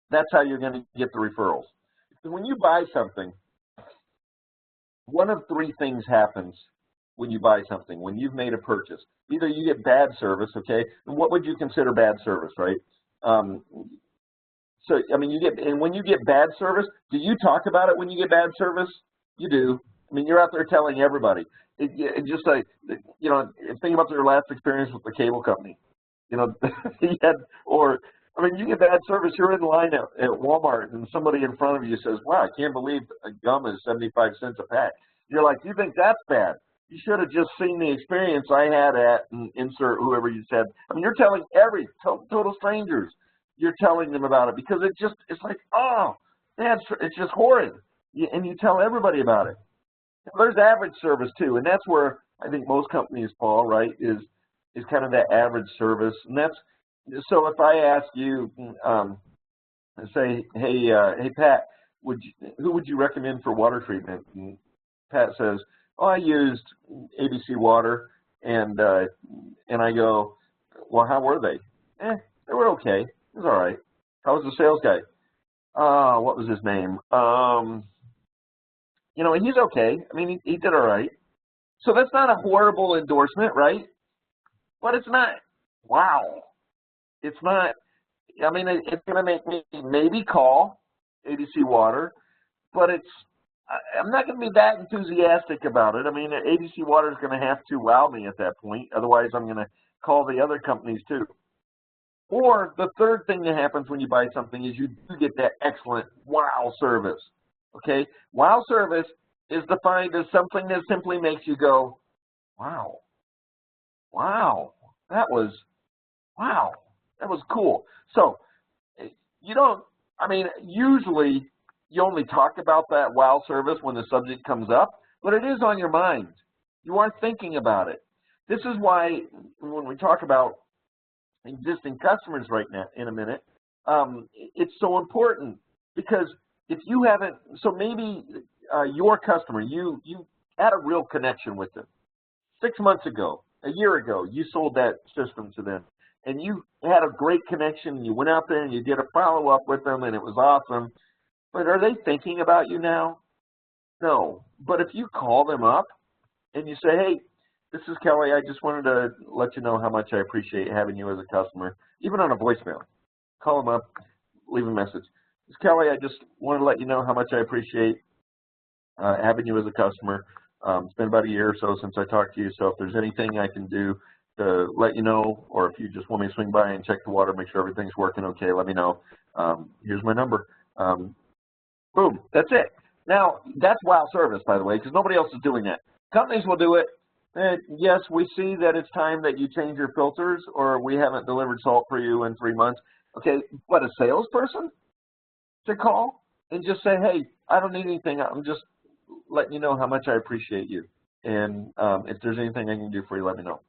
That's how you're going to get the referrals. When you buy something, one of three things happens when you buy something, when you've made a purchase. Either you get bad service, okay, and what would you consider bad service, right? So, I mean, when you get bad service, do you talk about it when you get bad service? You do. I mean, you're out there telling everybody. Just like, you know, think about your last experience with the cable company. You know, you get bad service, you're in line at Walmart, and somebody in front of you says, wow, I can't believe a gum is 75 cents a pack. You're like, you think that's bad? You should have just seen the experience I had at, and insert whoever you said. I mean, you're telling total strangers, you're telling them about it, because it's like, oh, it's just horrid. And you tell everybody about it. There's average service too, and that's where I think most companies fall, right, is kind of that average service. And that's, so if I ask you, say, hey Pat, who would you recommend for water treatment? And Pat says, oh, I used ABC Water, and I go, well, how were they? They were okay. It was all right. How was the sales guy? What was his name? You know, he's okay. I mean, he did all right. So that's not a horrible endorsement, right? But it's not, wow. It's not, I mean, it's going to make me maybe call ABC Water, but I'm not going to be that enthusiastic about it. I mean, ABC Water is going to have to wow me at that point. Otherwise, I'm going to call the other companies too. Or the third thing that happens when you buy something is you do get that excellent wow service. Okay? Wow service is defined as something that simply makes you go, wow, wow, that was cool. So you don't, I mean, usually you only talk about that wow service when the subject comes up, but it is on your mind. You are thinking about it. This is why when we talk about existing customers right now in a minute, it's so important, because if you haven't, so maybe your customer, you had a real connection with them. 6 months ago, a year ago, you sold that system to them, and you had a great connection, and you went out there and you did a follow-up with them, and it was awesome. But are they thinking about you now? No. But if you call them up and you say, hey, this is Kelly, I just wanted to let you know how much I appreciate having you as a customer, even on a voicemail. Call them up, leave a message. This is Kelly, I just wanted to let you know how much I appreciate having you as a customer. It's been about a year or so since I talked to you, so if there's anything I can do to let you know, or if you just want me to swing by and check the water, make sure everything's working okay, let me know. Here's my number. Boom, that's it. Now, that's wow service, by the way, because nobody else is doing that. Companies will do it. And yes, we see that it's time that you change your filters, or we haven't delivered salt for you in 3 months. Okay, but a salesperson to call and just say, hey, I don't need anything. I'm just letting you know how much I appreciate you. And if there's anything I can do for you, let me know.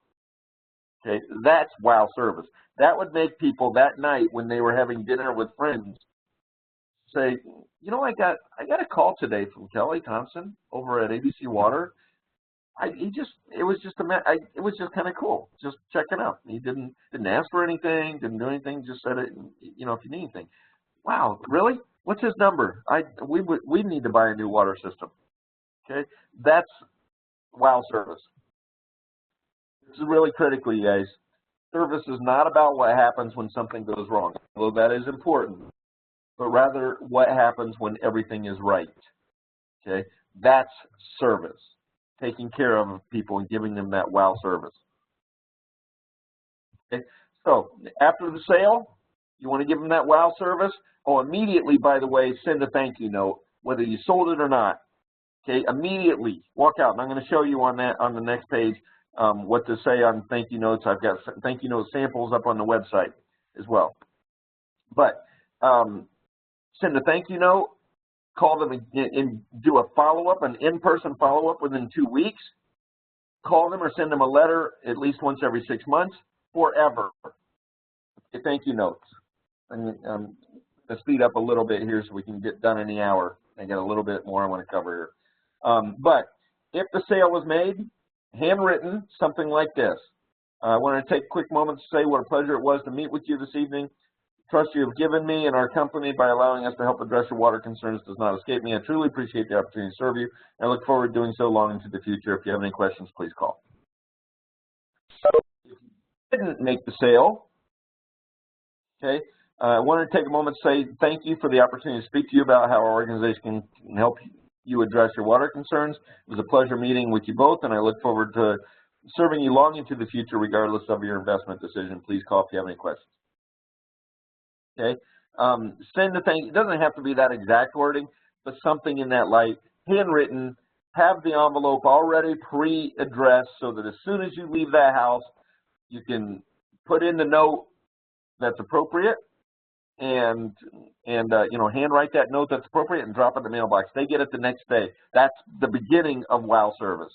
Okay, that's wow service. That would make people that night when they were having dinner with friends say, you know, I got a call today from Kelly Thompson over at ABC Water. It was just kind of cool, just checking out. He didn't ask for anything, didn't do anything, just said it, you know, if you need anything. Wow, really? What's his number? We need to buy a new water system. Okay, that's wow service. This is really critical, you guys. Service is not about what happens when something goes wrong, although that is important, but rather what happens when everything is right. Okay, that's service. Taking care of people and giving them that wow service. Okay, so after the sale, you want to give them that wow service. Oh, immediately, by the way, send a thank you note, whether you sold it or not. Okay, immediately walk out, and I'm going to show you on that on the next page what to say on thank you notes. I've got thank you note samples up on the website as well. But send a thank you note. Call them and do a follow-up, an in-person follow-up within 2 weeks. Call them or send them a letter at least once every 6 months, forever. Okay, thank you notes. I'm going to speed up a little bit here so we can get done in the hour. I got a little bit more I want to cover here. But if the sale was made, handwritten, something like this. I want to take a quick moment to say what a pleasure it was to meet with you this evening. Trust you have given me and our company by allowing us to help address your water concerns does not escape me. I truly appreciate the opportunity to serve you. I look forward to doing so long into the future. If you have any questions, please call. So if you didn't make the sale, okay, I wanted to take a moment to say thank you for the opportunity to speak to you about how our organization can help you address your water concerns. It was a pleasure meeting with you both, and I look forward to serving you long into the future regardless of your investment decision. Please call if you have any questions. Okay, send a thank you. It doesn't have to be that exact wording, but something in that light, handwritten. Have the envelope already pre-addressed so that as soon as you leave that house, you can put in the note that's appropriate and you know, handwrite that note that's appropriate and drop it in the mailbox. They get it the next day. That's the beginning of wow service.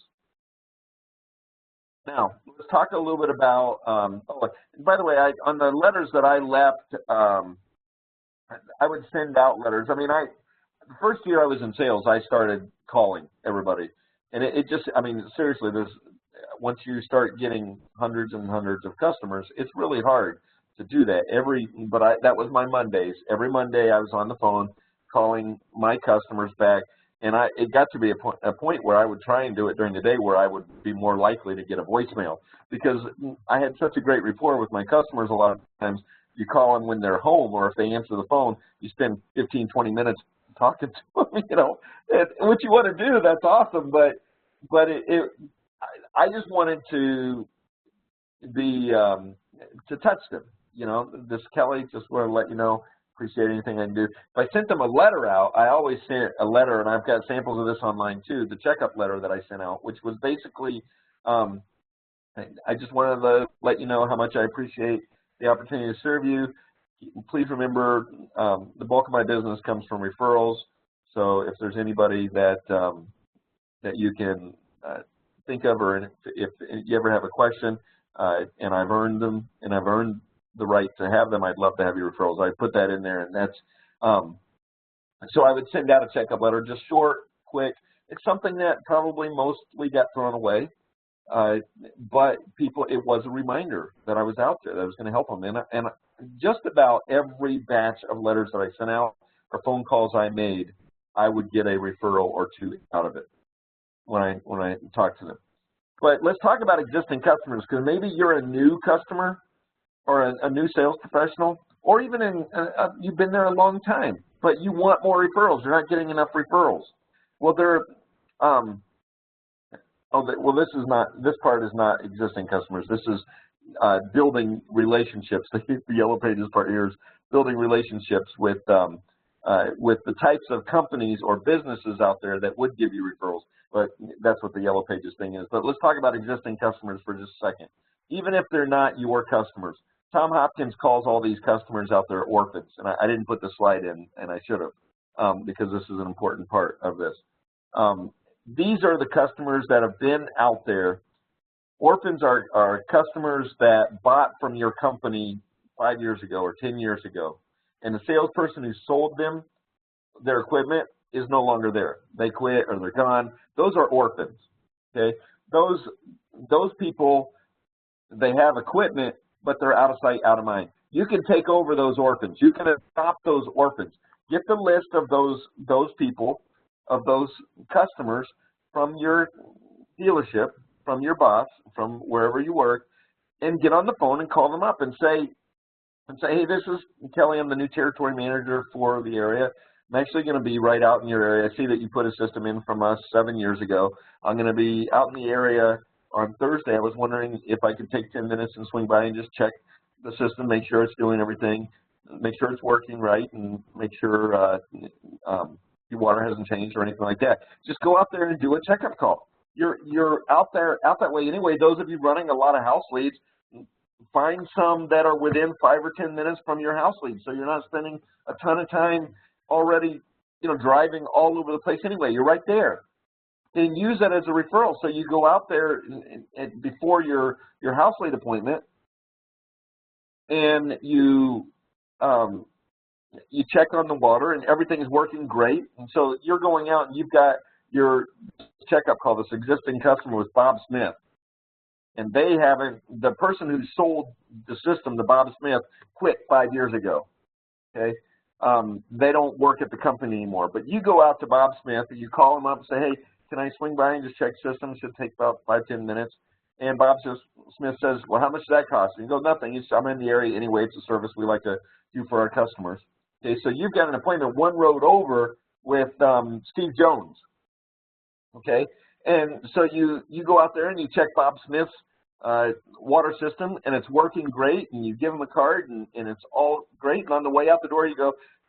Now, let's talk a little bit about, oh, by the way, on the letters that I left, I would send out letters. I mean, the first year I was in sales, I started calling everybody. And it just, I mean, seriously, once you start getting hundreds and hundreds of customers, it's really hard to do that. That was my Mondays. Every Monday I was on the phone calling my customers back. And it got to be a point where I would try and do it during the day where I would be more likely to get a voicemail because I had such a great rapport with my customers. A lot of times you call them when they're home, or if they answer the phone, you spend 15, 20 minutes talking to them, you know. What you want to do, that's awesome, but I just wanted to be, to touch them, you know. This Kelly, just want to let you know, appreciate anything I can do. If I sent them a letter out, I always sent a letter, and I've got samples of this online too, the checkup letter that I sent out, which was basically, I just wanted to let you know how much I appreciate the opportunity to serve you. Please remember, the bulk of my business comes from referrals, so if there's anybody that you can think of, or if you ever have a question, and I've earned them, and I've earned the right to have them, I'd love to have your referrals. I put that in there, and that's so I would send out a checkup letter, just short, quick. It's something that probably mostly got thrown away, But people, it was a reminder that I was out there, that I was going to help them. And just about every batch of letters that I sent out or phone calls I made, I would get a referral or two out of it when I talked to them. But let's talk about existing customers, because maybe you're a new customer or a new sales professional, or even you've been there a long time, but you want more referrals. You're not getting enough referrals. Well, this part is not existing customers. This is building relationships. The yellow pages part here is building relationships with the types of companies or businesses out there that would give you referrals. But that's what the yellow pages thing is. But let's talk about existing customers for just a second. Even if they're not your customers, Tom Hopkins calls all these customers out there orphans. And I didn't put the slide in, and I should have, because this is an important part of this. These are the customers that have been out there. Orphans are customers that bought from your company 5 years ago or 10 years ago. And the salesperson who sold them their equipment is no longer there. They quit or they're gone. Those are orphans. Okay, those people, they have equipment, but they're out of sight, out of mind. You can take over those orphans. You can adopt those orphans. Get the list of those people, of those customers from your dealership, from your boss, from wherever you work, and get on the phone and call them up and say, hey, this is Kelly. I'm the new territory manager for the area. I'm actually going to be right out in your area. I see that you put a system in from us 7 years ago. I'm going to be out in the area on Thursday. I was wondering if I could take 10 minutes and swing by and just check the system, make sure it's doing everything, make sure it's working right, and make sure your water hasn't changed or anything like that. Just go out there and do a checkup call. You're out that way anyway. Those of you running a lot of house leads, find some that are within 5 or 10 minutes from your house lead, so you're not spending a ton of time already, driving all over the place anyway. You're right there, and use that as a referral. So you go out there before your house lead appointment, and you check on the water, and everything is working great. And so you're going out, and you've got your checkup call. This existing customer was Bob Smith, and the person who sold the system to Bob Smith quit 5 years ago. Okay. They don't work at the company anymore. But you go out to Bob Smith and you call him up and say, hey, can I swing by and just check system? It should take about 5-10 minutes. And Bob Smith says, well, how much does that cost? And you go, nothing. I'm in the area anyway. It's a service we like to do for our customers. Okay, so you've got an appointment one road over with Steve Jones. Okay, and so you go out there and you check Bob Smith's water system, and it's working great, and you give him a card, and it's all great. And on the way out the door,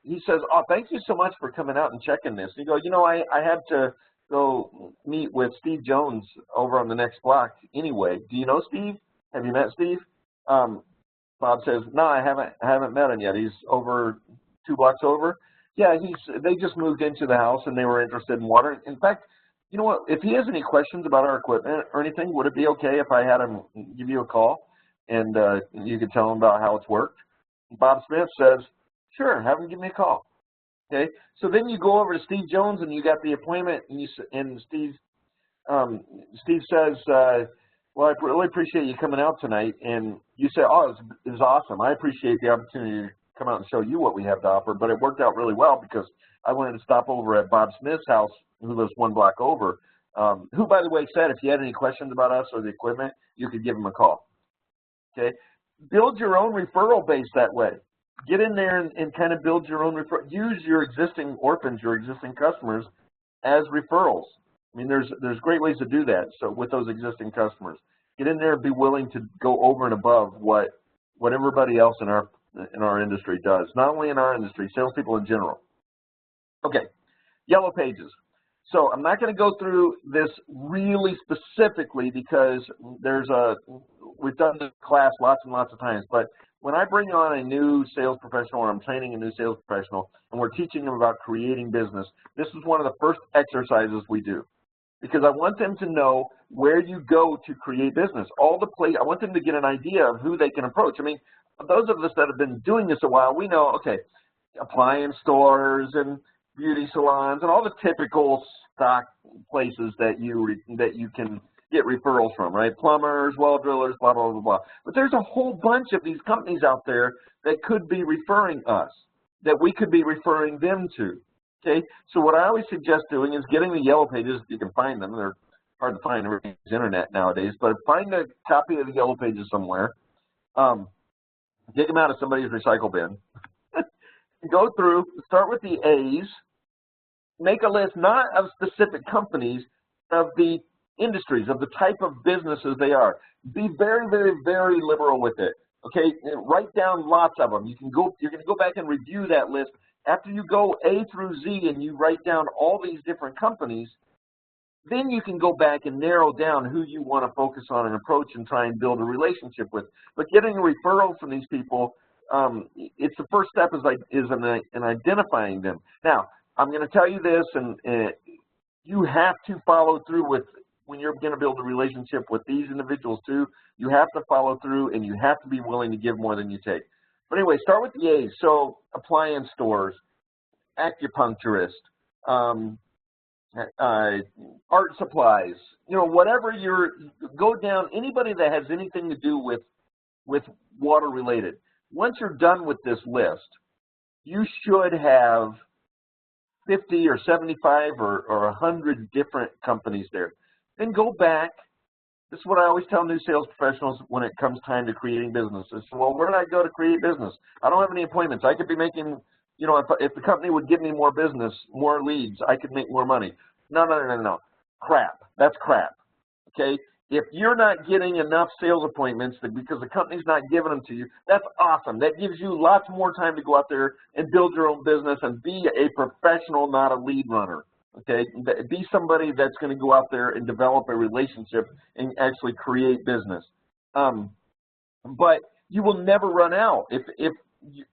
he says, oh, thank you so much for coming out and checking this. And you go, I had to go meet with Steve Jones over on the next block anyway. Do you know Steve? Have you met Steve? Bob says, no, I haven't met him yet. He's over 2 blocks over. Yeah, they just moved into the house, and they were interested in water. In fact, you know what, if he has any questions about our equipment or anything, would it be okay if I had him give you a call and you could tell him about how it's worked? Bob Smith says, sure, have him give me a call. Okay, so then you go over to Steve Jones and you got the appointment, and Steve says, well, I really appreciate you coming out tonight. And you say, oh, it was awesome. I appreciate the opportunity to come out and show you what we have to offer, but it worked out really well because I wanted to stop over at Bob Smith's house, who lives 1 block over, who, by the way, said if you had any questions about us or the equipment, you could give him a call. Okay, build your own referral base that way. Get in there and kind of build your own referral. Use your existing orphans, your existing customers, as referrals. I mean, there's great ways to do that. So with those existing customers, get in there and be willing to go over and above what everybody else in our industry does. Not only in our industry, salespeople in general. Okay, yellow pages. So I'm not going to go through this really specifically because we've done this class lots and lots of times, but when I bring on a new sales professional, or I'm training a new sales professional, and we're teaching them about creating business, this is one of the first exercises we do, because I want them to know where you go to create business. I want them to get an idea of who they can approach. I mean, those of us that have been doing this a while, we know, okay, appliance stores and beauty salons and all the typical stock places that you can get referrals from, right? Plumbers, well drillers, blah, blah, blah, blah. But there's a whole bunch of these companies out there that could be referring us, that we could be referring them to, okay? So what I always suggest doing is getting the yellow pages, if you can find them. They're hard to find, everything's internet nowadays, but find a copy of the yellow pages somewhere. Dig them out of somebody's recycle bin. Go through, start with the A's, make a list not of specific companies, of the industries, of the type of businesses they are. Be very, very, very liberal with it. Okay, write down lots of them. You're going to go back and review that list. After you go A through Z and you write down all these different companies, then you can go back and narrow down who you want to focus on and approach and try and build a relationship with. But getting a referral from these people, it's the first step in identifying them. Now, I'm going to tell you this, and you have to follow through with, when you're going to build a relationship with these individuals too, you have to follow through and you have to be willing to give more than you take. But anyway, start with the A's. So appliance stores, acupuncturist, art supplies, you know, whatever go down, anybody that has anything to do with water related. Once you're done with this list, you should have 50 or 75 or 100 different companies there. Then go back. This is what I always tell new sales professionals when it comes time to creating businesses. Well, where did I go to create business? I don't have any appointments. I could be making, you know, if the company would give me more business, more leads, I could make more money. No, no, no, no, no. Crap. That's crap. Okay? If you're not getting enough sales appointments because the company's not giving them to you, that's awesome. That gives you lots more time to go out there and build your own business and be a professional, not a lead runner. Okay? Be somebody that's going to go out there and develop a relationship and actually create business. But you will never run out. If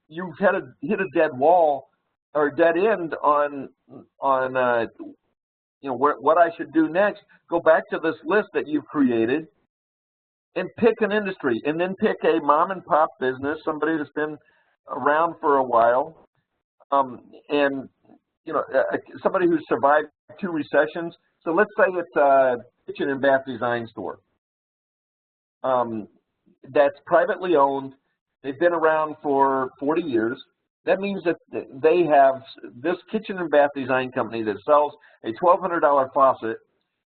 you've hit a dead wall or dead end on you know, what I should do next, go back to this list that you've created and pick an industry, and then pick a mom and pop business, somebody that's been around for a while, and you know, somebody who's survived 2 recessions. So let's say it's a kitchen and bath design store that's privately owned. They've been around for 40 years. That means that they have this kitchen and bath design company that sells a $1,200 faucet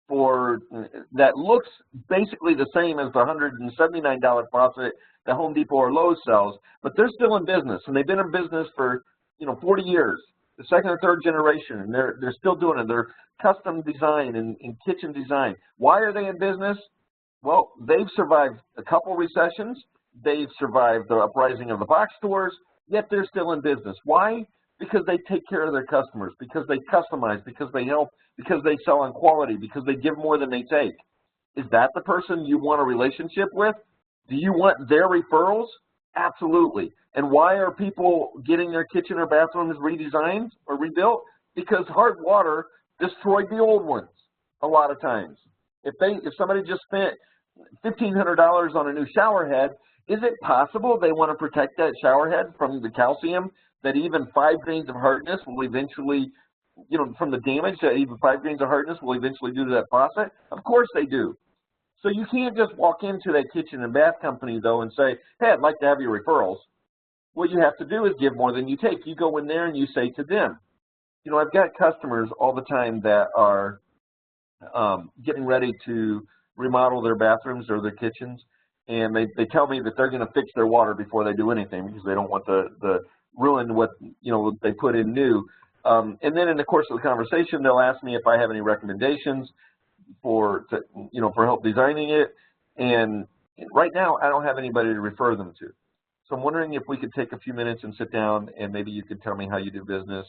that looks basically the same as the $179 faucet that Home Depot or Lowe's sells, but they're still in business, and they've been in business for, you know, 40 years, the 2nd or 3rd generation, and they're still doing it. They're custom design and kitchen design. Why are they in business? Well, they've survived a couple recessions. They've survived the uprising of the box stores. Yet they're still in business. Why? Because they take care of their customers, because they customize, because they help, because they sell on quality, because they give more than they take. Is that the person you want a relationship with? Do you want their referrals? Absolutely. And why are people getting their kitchen or bathrooms redesigned or rebuilt? Because hard water destroyed the old ones a lot of times. If somebody just spent $1,500 on a new shower head, is it possible they want to protect that shower head from the calcium that even 5 grains of hardness will eventually, you know, from the damage that even 5 grains of hardness will eventually do to that faucet? Of course they do. So you can't just walk into that kitchen and bath company, though, and say, hey, I'd like to have your referrals. What you have to do is give more than you take. You go in there and you say to them, you know, I've got customers all the time that are getting ready to remodel their bathrooms or their kitchens, and they tell me that they're going to fix their water before they do anything because they don't want the ruin what, you know, they put in new. And then in the course of the conversation, they'll ask me if I have any recommendations for help designing it. And right now, I don't have anybody to refer them to. So I'm wondering if we could take a few minutes and sit down, and maybe you could tell me how you do business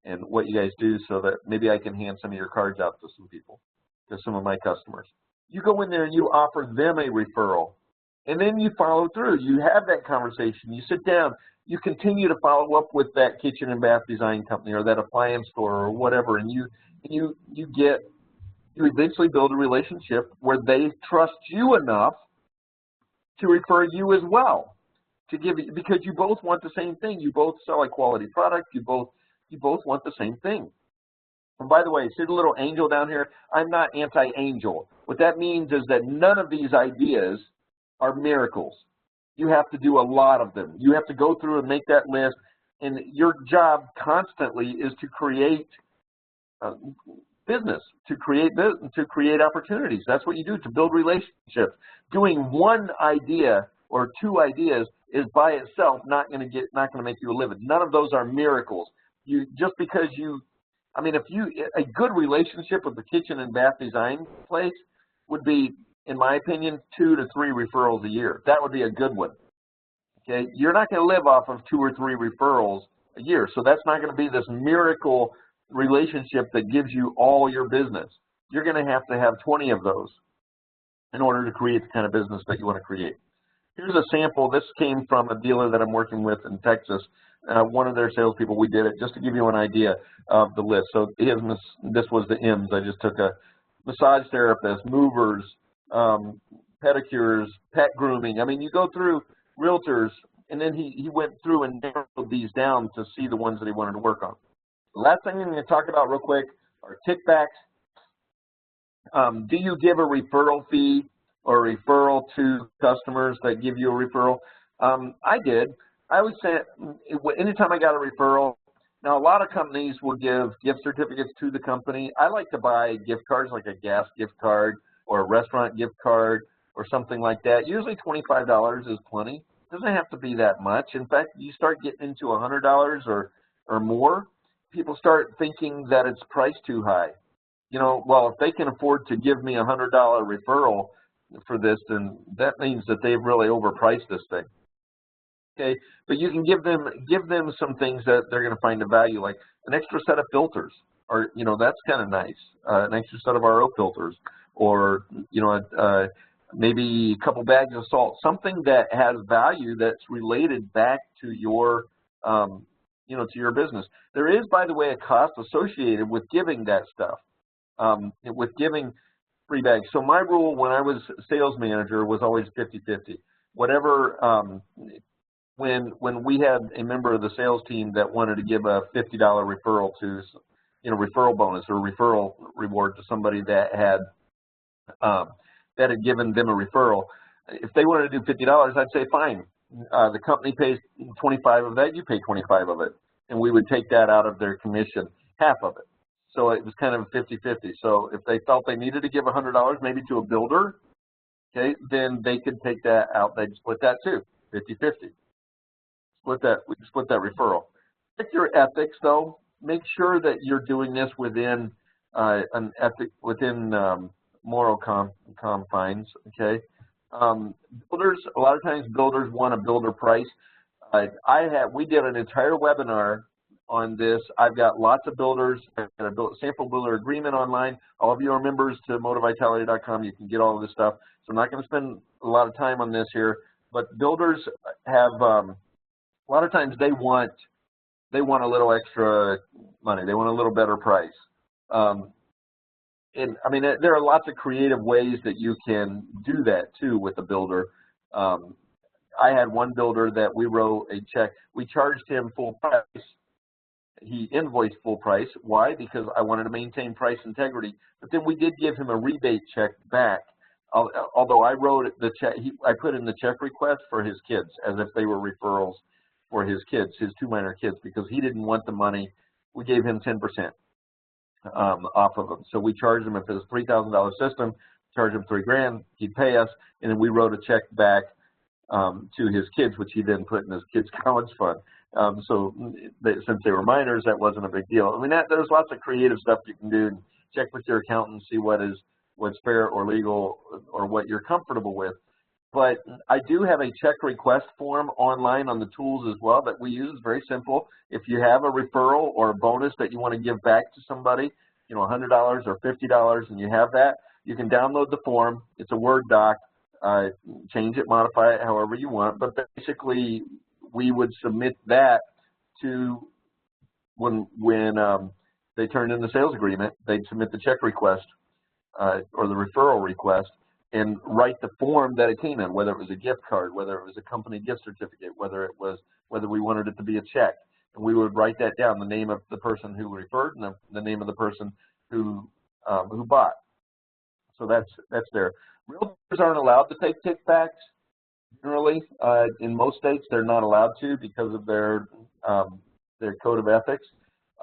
and what you guys do, so that maybe I can hand some of your cards out to some people, to some of my customers. You go in there and you offer them a referral. And then you follow through. You have that conversation. You sit down. You continue to follow up with that kitchen and bath design company or that appliance store or whatever, and you eventually build a relationship where they trust you enough to refer you as well, to give you, because you both want the same thing. You both sell a quality product. You both want the same thing. And by the way, see the little angel down here? I'm not anti-angel. What that means is that none of these ideas are miracles. You have to do a lot of them. You have to go through and make that list, and your job constantly is to create business, to create opportunities. That's what you do, to build relationships. Doing one idea or two ideas is by itself not going to make you a living. None of those are miracles. Just because a good relationship with the kitchen and bath design place would be, in my opinion, 2 to 3 referrals a year. That would be a good one. Okay, you're not going to live off of 2 or 3 referrals a year, so that's not going to be this miracle relationship that gives you all your business. You're going to have 20 of those in order to create the kind of business that you want to create. Here's a sample. This came from a dealer that I'm working with in Texas. One of their salespeople, we did it just to give you an idea of the list. So this was the M's. I just took a massage therapist, movers, pedicures, pet grooming. I mean, you go through realtors, and then he went through and narrowed these down to see the ones that he wanted to work on. The last thing I'm going to talk about real quick are kickbacks. Do you give a referral fee or a referral to customers that give you a referral? I did. I would say anytime I got a referral, now a lot of companies will give gift certificates to the company. I like to buy gift cards, like a gas gift card or a restaurant gift card or something like that. Usually $25 is plenty. It doesn't have to be that much. In fact, you start getting into $100 or more, people start thinking that it's priced too high. You know, well, if they can afford to give me a $100 referral for this, then that means that they've really overpriced this thing. Okay, but you can give them some things that they're going to find of value, like an extra set of filters, or that's kind of nice. An extra set of RO filters, or maybe a couple bags of salt, something that has value that's related back to your to your business. There is, by the way, a cost associated with giving that stuff, with giving free bags. So my rule when I was sales manager was always 50-50. Whatever. When we had a member of the sales team that wanted to give a $50 referral to, referral bonus or referral reward to somebody that had given them a referral, if they wanted to do $50, I'd say fine. The company pays 25 of that, you pay 25 of it, and we would take that out of their commission, half of it. So it was kind of 50-50. So if they felt they needed to give $100 maybe to a builder, okay, then they could take that out. They'd split that too, 50-50. We split that referral. Check your ethics, though. Make sure that you're doing this within moral confines. Okay. Builders, a lot of times builders want a builder price. We did an entire webinar on this. I've got lots of builders. I've got a sample builder agreement online. All of you are members to Moti-Vitality.com. You can get all of this stuff. So I'm not going to spend a lot of time on this here. But builders have a lot of times they want a little extra money. They want a little better price. And I mean, there are lots of creative ways that you can do that too with a builder. I had one builder that we wrote a check. We charged him full price. He invoiced full price. Why? Because I wanted to maintain price integrity. But then we did give him a rebate check back. Although I wrote the check, I put in the check request for his kids as if they were referrals for his kids, his 2 minor kids, because he didn't want the money. We gave him 10% off of them. So we charged him, if it was a $3,000 system, charged him $3,000, he'd pay us, and then we wrote a check back to his kids, which he then put in his kids' college fund. Since they were minors, that wasn't a big deal. I mean, there's lots of creative stuff you can do. And check with your accountant, see what's fair or legal or what you're comfortable with. But I do have a check request form online on the tools as well that we use. It's very simple. If you have a referral or a bonus that you want to give back to somebody, $100 or $50, and you have that, you can download the form. It's a Word doc. Change it, modify it however you want. But basically, we would submit that to when they turn in the sales agreement, they'd submit the check request or the referral request, and write the form that it came in, whether it was a gift card, whether it was a company gift certificate, whether we wanted it to be a check. we would write that down, the name of the person who referred and the name of the person who bought. So that's there. Realtors aren't allowed to take kickbacks generally. In most states, they're not allowed to because of their code of ethics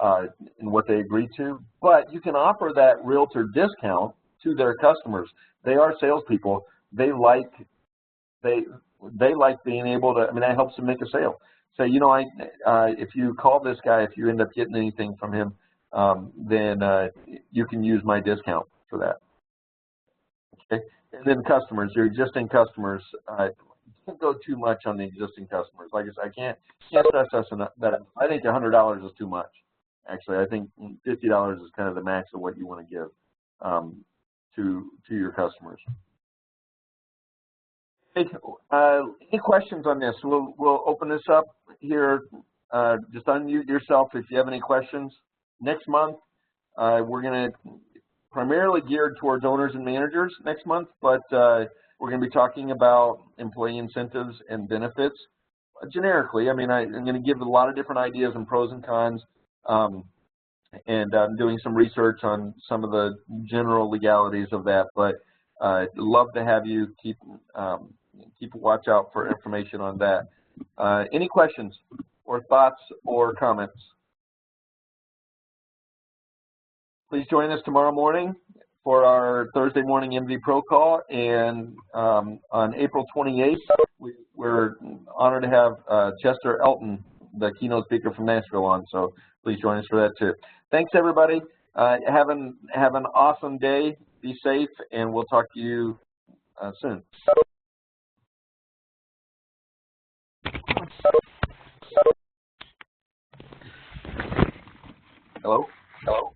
and what they agree to. But you can offer that realtor discount to their customers. They are salespeople. They like being able to. I mean, that helps them make a sale. So if you call this guy, if you end up getting anything from him, then you can use my discount for that. Okay, and then customers, your existing customers. Don't go too much on the existing customers. Like I said, I can't stress us enough that I think $100 is too much. Actually, I think $50 is kind of the max of what you want to give to your customers. Any questions on this? We'll open this up here. Just unmute yourself if you have any questions. Next month, we're going to primarily geared towards owners and managers next month, but we're going to be talking about employee incentives and benefits generically. I mean, I'm going to give a lot of different ideas and pros and cons, and I'm doing some research on some of the general legalities of that. But I'd love to have you keep a watch out for information on that. Any questions or thoughts or comments? Please join us tomorrow morning for our Thursday morning MD Pro call, and on April 28th, we're honored to have Chester Elton, the keynote speaker from Nashville, on. So please join us for that too. Thanks, everybody. Have an awesome day. Be safe, and we'll talk to you soon. Hello? Hello?